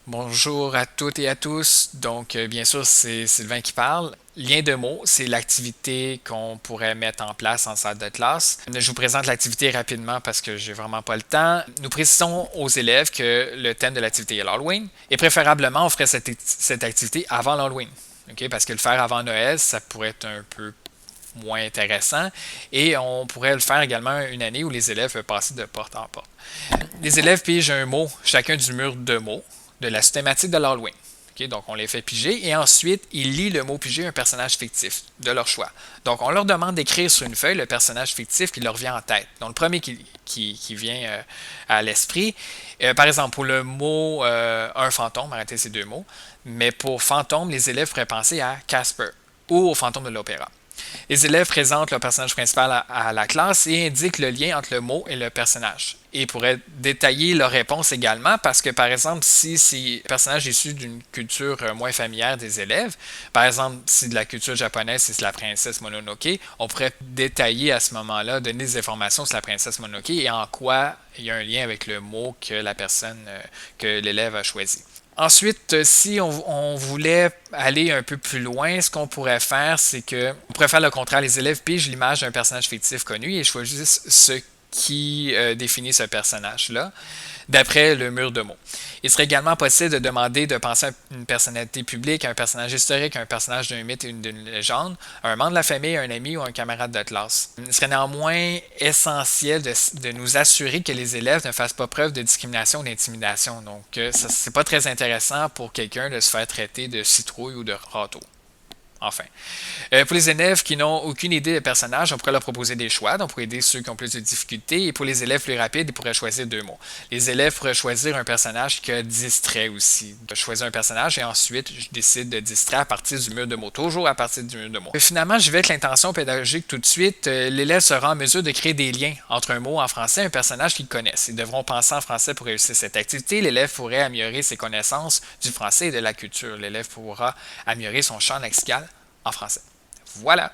Bonjour à toutes et à tous. Bien sûr, c'est Sylvain qui parle. Lien de mots, c'est l'activité qu'on pourrait mettre en place en salle de classe. Je vous présente l'activité rapidement parce que j'ai vraiment pas le temps. Nous précisons aux élèves que le thème de l'activité est l'Halloween et préférablement, on ferait cette activité avant l'Halloween. OK? Parce que le faire avant Noël, ça pourrait être un peu moins intéressant et on pourrait le faire également une année où les élèves peuvent passer de porte en porte. Les élèves pigent un mot, chacun du mur de mots, de la thématique de l'Halloween. Okay, donc, on les fait piger et ensuite, ils lisent le mot pigé un personnage fictif de leur choix. Donc, on leur demande d'écrire sur une feuille le personnage fictif qui leur vient en tête. Donc, le premier qui vient à l'esprit. Par exemple, pour le mot un fantôme, arrêtez ces deux mots, mais pour fantôme, les élèves pourraient penser à Casper ou au fantôme de l'opéra. Les élèves présentent le personnage principal à la classe et indiquent le lien entre le mot et le personnage. Et pourraient détailler leur réponse également parce que, par exemple, si c'est un personnage issu d'une culture moins familière des élèves, par exemple, si de la culture japonaise, c'est la princesse Mononoke, on pourrait détailler à ce moment-là, donner des informations sur la princesse Mononoke et en quoi il y a un lien avec le mot que la personne, que l'élève a choisi. Ensuite, si on voulait aller un peu plus loin, ce qu'on pourrait faire, c'est que on pourrait faire le contraire. Les élèves pigent l'image d'un personnage fictif connu et choisissent ce qui définit ce personnage-là d'après le mur de mots. Il serait également possible de demander de penser à une personnalité publique, à un personnage historique, à un personnage d'un mythe et d'une légende, à un membre de la famille, à un ami ou à un camarade de classe. Il serait néanmoins essentiel de nous assurer que les élèves ne fassent pas preuve de discrimination ou d'intimidation. Donc, c'est pas très intéressant pour quelqu'un de se faire traiter de citrouille ou de râteau. Enfin. Pour les élèves qui n'ont aucune idée de personnage, on pourrait leur proposer des choix, donc pour aider ceux qui ont plus de difficultés. Et pour les élèves plus rapides, ils pourraient choisir deux mots. Les élèves pourraient choisir un personnage qui a distrait aussi. Je choisis un personnage et ensuite, je décide de distraire à partir du mur de mots, toujours à partir du mur de mots. Finalement, je vais avec l'intention pédagogique tout de suite. L'élève sera en mesure de créer des liens entre un mot en français et un personnage qu'ils connaissent. Ils devront penser en français pour réussir cette activité. L'élève pourrait améliorer ses connaissances du français et de la culture. L'élève pourra améliorer son champ lexical en français. Voilà.